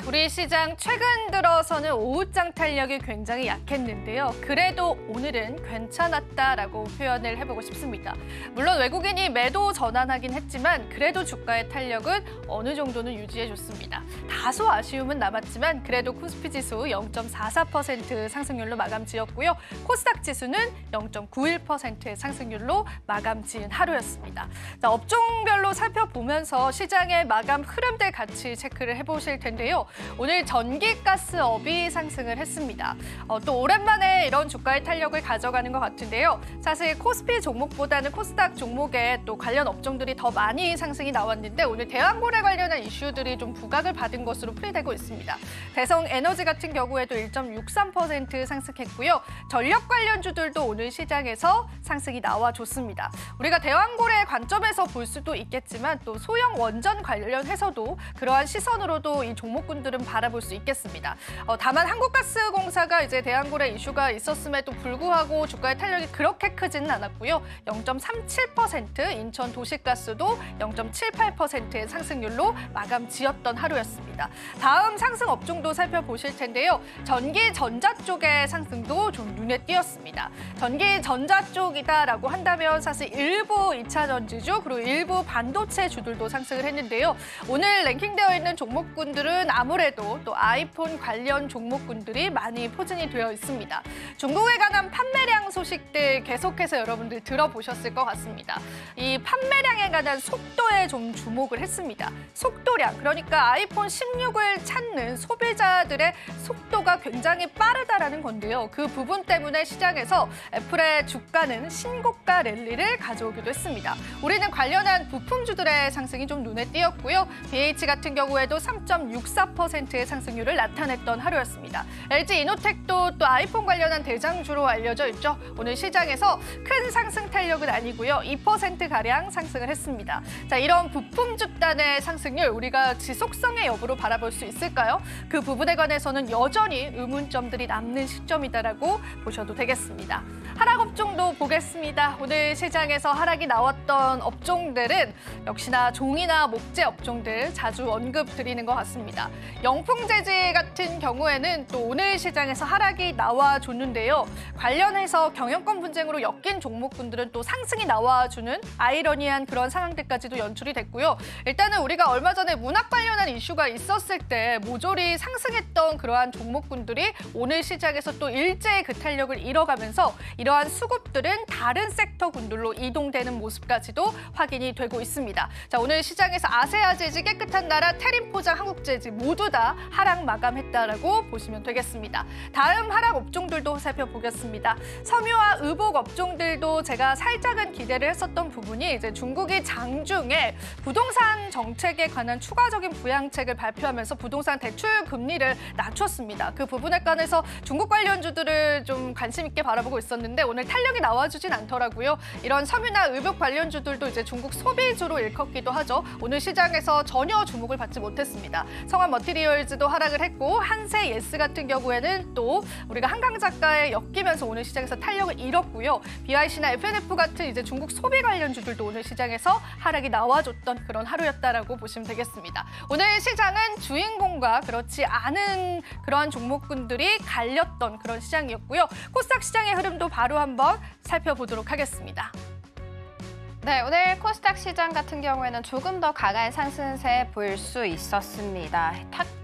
우리 시장 최근 들어서는 오후장 탄력이 굉장히 약했는데요. 그래도 오늘은 괜찮았다라고 표현을 해보고 싶습니다. 물론 외국인이 매도 전환하긴 했지만 그래도 주가의 탄력은 어느 정도는 유지해줬습니다. 다소 아쉬움은 남았지만 그래도 코스피 지수 0.44% 상승률로 마감 지었고요. 코스닥 지수는 0.91%의 상승률로 마감 지은 하루였습니다. 자, 업종별로 살펴보면서 시장의 마감 흐름들 같이 체크를 해보실 텐데요. 오늘 전기가스업이 상승을 했습니다. 또 오랜만에 이런 주가의 탄력을 가져가는 것 같은데요. 사실 코스피 종목보다는 코스닥 종목에 또 관련 업종들이 더 많이 상승이 나왔는데 오늘 대왕고래 관련한 이슈들이 좀 부각을 받은 것으로 풀이되고 있습니다. 대성에너지 같은 경우에도 1.63% 상승했고요. 전력 관련주들도 오늘 시장에서 상승이 나와줬습니다. 우리가 대왕고래의 관점에서 볼 수도 있겠지만 또 소형 원전 관련해서도 그러한 시선으로도 이 종목군들은 바라볼 수 있겠습니다. 다만 한국가스공사가 이제 대왕고래 이슈가 있었음에도 불구하고 주가의 탄력이 그렇게 크지는 않았고요. 0.37%, 인천 도시가스도 0.78%의 상승률로 마감 지었던 하루였습니다. 다음 상승 업종도 살펴보실 텐데요. 전기 전자 쪽의 상승도 좀 눈에 띄었습니다. 전기 전자 쪽이다라고 한다면 사실 일부 2차 전지주 그리고 일부 반도체 주들도 상승을 했는데요. 오늘 랭킹되어 있는 종목군들은 아무래도 또 아이폰 관련 종목군들이 많이 포진이 되어 있습니다. 중국에 관한 판매량 소식들 계속해서 여러분들 들어보셨을 것 같습니다. 이 판매량에 관한 속도에 좀 주목을 했습니다. 속도량, 그러니까 아이폰 16을 찾는 소비자들의 속도가 굉장히 빠르다라는 건데요. 그 부분 때문에 시장에서 애플의 주가는 신고가 랠리를 가져오기도 했습니다. 우리는 관련한 부품주들의 상승이 좀 눈에 띄었고요. BH 같은 경우에도 3.64%의 상승률을 나타냈던 하루였습니다. LG이노텍도 또 아이폰 관련한 대장주로 알려져 있죠. 오늘 시장에서 큰 상승 탄력은 아니고요. 2%가량 상승을 했습니다. 자, 이런 부품주단의 상승률 우리가 지속성의 여부로 바라볼 수 있을까요? 그 부분에 관해서는 여전히 의문점들이 남는 시점이다라고 보셔도 되겠습니다. 하락 업종도 보겠습니다. 오늘 시장에서 하락이 나왔던 업종들은 역시나 종이나 목재 업종들 자주 언급드리는 것 같습니다. 영풍재질 같은 경우에는 또 오늘 시장에서 하락이 나와줬는데요. 관련해서 경영권 분쟁으로 엮인 종목군들은 또 상승이 나와주는 아이러니한 그런 상황들까지도 연출이 됐고요. 일단은 우리가 얼마 전에 문학 관련한 이슈가 있었을 때 모조리 상승했던 그러한 종목군들이 오늘 시장에서 또 일제히 그 탄력을 잃어가면서 이러한 수급들은 다른 섹터군들로 이동되는 모습까지도 확인이 되고 있습니다. 자, 오늘 시장에서 아세아 재질, 깨끗한 나라, 테림포장, 한국재질 모두 다 하락 마감했다라고 보시면 되겠습니다. 다음 하락 업종들도 살펴보겠습니다. 섬유와 의복 업종들도 제가 살짝은 기대를 했었던 부분이 이제 중국이 장중에 부동산 정책에 관한 추가적인 부양책을 발표하면서 부동산 대출 금리를 낮췄습니다. 그 부분에 관해서 중국 관련주들을 좀 관심 있게 바라보고 있었는데 오늘 탄력이 나와주진 않더라고요. 이런 섬유나 의복 관련주들도 이제 중국 소비주로 일컫기도 하죠. 오늘 시장에서 전혀 주목을 받지 못했습니다. 성환 머티리얼즈도 하락을 했고 한세 예스 같은 경우에는 또 우리가 한강 작가에 엮이면서 오늘 시장에서 탄력을 잃었고요. BIC나 FNF 같은 이제 중국 소비 관련주들도 오늘 시장에서 하락이 나와줬던 그런 하루였다라고 보시면 되겠습니다. 오늘 시장은 주인공과 그렇지 않은 그러한 종목군들이 갈렸던 그런 시장이었고요. 코스닥 시장의 흐름도 바로 한번 살펴보도록 하겠습니다. 네, 오늘 코스닥 시장 같은 경우에는 조금 더 강한 상승세 볼 수 있었습니다.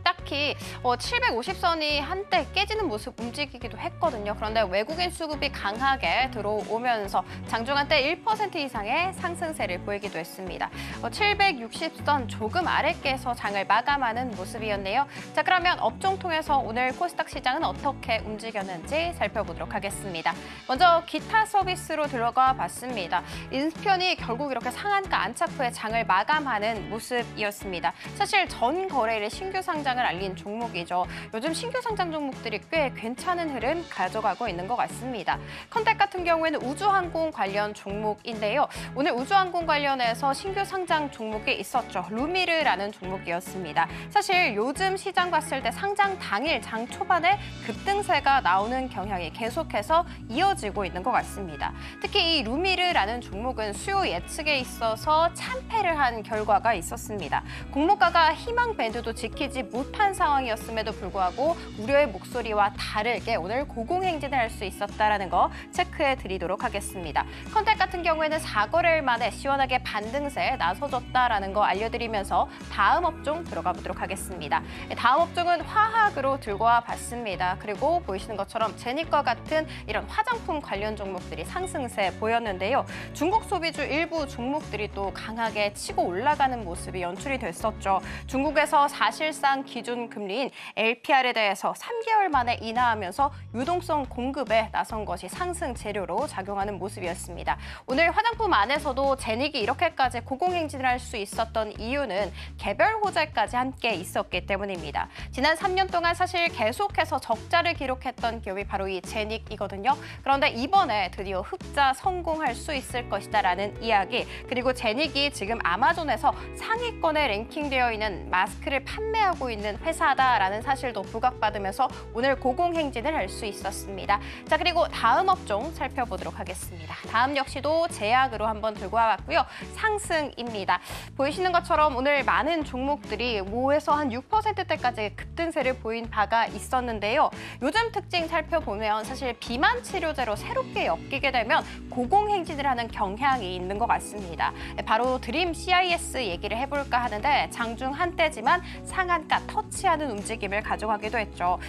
딱히 750선이 한때 깨지는 모습 움직이기도 했거든요. 그런데 외국인 수급이 강하게 들어오면서 장중 한때 1% 이상의 상승세를 보이기도 했습니다. 760선 조금 아래께서 장을 마감하는 모습이었네요. 자, 그러면 업종 통해서 오늘 코스닥 시장은 어떻게 움직였는지 살펴보도록 하겠습니다. 먼저 기타 서비스로 들어가 봤습니다. 인스피온이 결국 이렇게 상한가 안착 후에 장을 마감하는 모습이었습니다. 사실 전 거래일에 신규 상장을 알린 종목이죠. 요즘 신규 상장 종목들이 꽤 괜찮은 흐름 가져가고 있는 것 같습니다. 컨택 같은 경우에는 우주항공 관련 종목인데요. 오늘 우주항공 관련해서 신규 상장 종목이 있었죠. 루미르라는 종목이었습니다. 사실 요즘 시장 봤을 때 상장 당일 장 초반에 급등세가 나오는 경향이 계속해서 이어지고 있는 것 같습니다. 특히 이 루미르라는 종목은 수요 예측에 있어서 참패를 한 결과가 있었습니다. 공모가가 희망 밴드도 지키지 못한 튼튼한 상황이었음에도 불구하고 우려의 목소리와 다르게 오늘 고공행진을 할 수 있었다는 거 체크해 드리도록 하겠습니다. 컨택 같은 경우에는 4거래일 만에 시원하게 반등세에 나서줬다라는 거 알려드리면서 다음 업종 들어가 보도록 하겠습니다. 다음 업종은 화학으로 들고 와 봤습니다. 그리고 보이시는 것처럼 제닉과 같은 이런 화장품 관련 종목들이 상승세 보였는데요. 중국 소비주 일부 종목들이 또 강하게 치고 올라가는 모습이 연출이 됐었죠. 중국에서 사실상 기준 금리인 LPR에 대해서 3개월 만에 인하하면서 유동성 공급에 나선 것이 상승 재료로 작용하는 모습이었습니다. 오늘 화장품 안에서도 제닉이 이렇게까지 고공행진을 할 수 있었던 이유는 개별 호재까지 함께 있었기 때문입니다. 지난 3년 동안 사실 계속해서 적자를 기록했던 기업이 바로 이 제닉이거든요. 그런데 이번에 드디어 흑자 성공할 수 있을 것이다라는 이야기, 그리고 제닉이 지금 아마존에서 상위권에 랭킹되어 있는 마스크를 판매하고 있는 회사다라는 사실도 부각받으면서 오늘 고공행진을 할 수 있었습니다. 자, 그리고 다음 업종 살펴보도록 하겠습니다. 다음 역시도 제약으로 한번 들고 와봤고요. 상승입니다. 보이시는 것처럼 오늘 많은 종목들이 5에서 한 6%대까지 급등세를 보인 바가 있었는데요. 요즘 특징 살펴보면 사실 비만 치료제로 새롭게 엮이게 되면 고공행진을 하는 경향이 있는 것 같습니다. 바로 드림 CIS 얘기를 해볼까 하는데 장중 한때지만 상한가 터치하는 움직임을 가져가기도 했죠.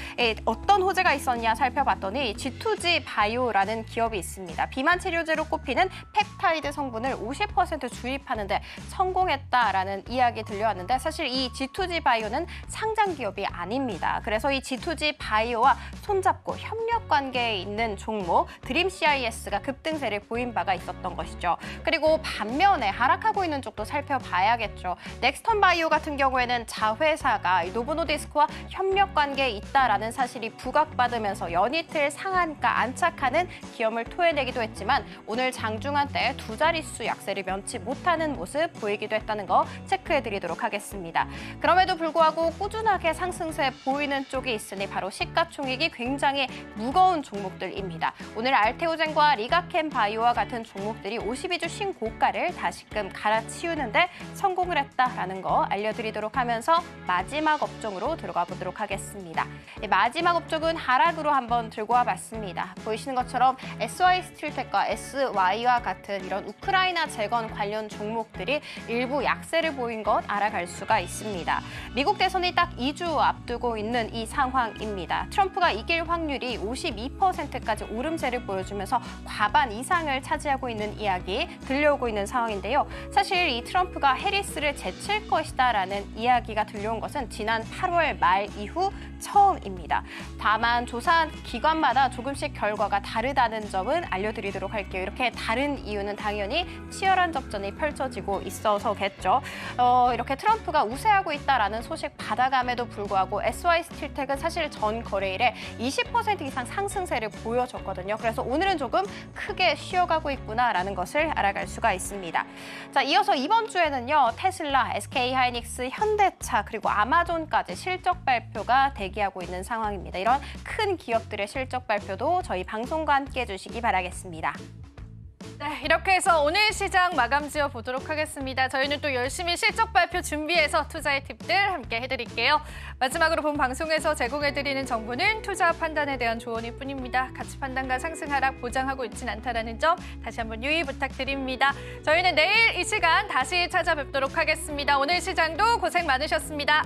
어떤 호재가 있었냐 살펴봤더니 G2G 바이오라는 기업이 있습니다. 비만 치료제로 꼽히는 펩타이드 성분을 50% 주입하는데 성공했다라는 이야기 들려왔는데 사실 이 G2G 바이오는 상장 기업이 아닙니다. 그래서 이 G2G 바이오와 손잡고 협력 관계에 있는 종목 드림 CIS가 급등세를 보인 바가 있었던 것이죠. 그리고 반면에 하락하고 있는 쪽도 살펴봐야겠죠. 넥스턴 바이오 같은 경우에는 자회사가 노보노디스크와 협력 관계에 있다라는 사실이 부각받으면서 연이틀 상한가 안착하는 기염을 토해내기도 했지만 오늘 장중한 때 두 자릿수 약세를 면치 못하는 모습 보이기도 했다는 거 체크해드리도록 하겠습니다. 그럼에도 불구하고 꾸준하게 상승세 보이는 쪽이 있으니 바로 시가총액이 굉장히 무거운 종목들입니다. 오늘 알테오젠과 리가캠 바이오와 같은 종목들이 52주 신고가를 다시금 갈아치우는데 성공을 했다라는 거 알려드리도록 하면서 마지막 업종으로 들어가 보도록 하겠습니다. 마지막 업종은 하락으로 한번 들고 와봤습니다. 보이시는 것처럼 SY스틸텍과 SY와 같은 이런 우크라이나 재건 관련 종목들이 일부 약세를 보인 것 알아갈 수가 있습니다. 미국 대선이 딱 2주 앞두고 있는 이 상황입니다. 트럼프가 이길 확률이 52%까지 오름세를 보여주면서 과반 이상을 차지하고 있는 이야기 들려오고 있는 상황인데요. 사실 이 트럼프가 해리스를 제칠 것이다라는 이야기가 들려온 것은 지난 8월 말 이후 처음입니다. 다만 조사한 기관마다 조금씩 결과가 다르다는 점은 알려드리도록 할게요. 이렇게 다른 이유는 당연히 치열한 접전이 펼쳐지고 있어서겠죠. 이렇게 트럼프가 우세하고 있다라는 소식 받아감에도 불구하고 SY스틸텍은 사실 전 거래일에 20% 이상 상승세를 보여줬거든요. 그래서 오늘은 조금 크게 쉬어가고 있구나라는 것을 알아갈 수가 있습니다. 자, 이어서 이번 주에는요. 테슬라, SK하이닉스, 현대차 그리고 아마존까지 실적 발표가 대기하고 있는 상황입니다. 이런 큰 기업들의 실적 발표도 저희 방송과 함께 해주시기 바라겠습니다. 네, 이렇게 해서 오늘 시장 마감 지어 보도록 하겠습니다. 저희는 또 열심히 실적 발표 준비해서 투자의 팁들 함께 해드릴게요. 마지막으로 본 방송에서 제공해드리는 정보는 투자 판단에 대한 조언일 뿐입니다. 가치 판단과 상승 하락 보장하고 있진 않다는 점 다시 한번 유의 부탁드립니다. 저희는 내일 이 시간 다시 찾아뵙도록 하겠습니다. 오늘 시장도 고생 많으셨습니다.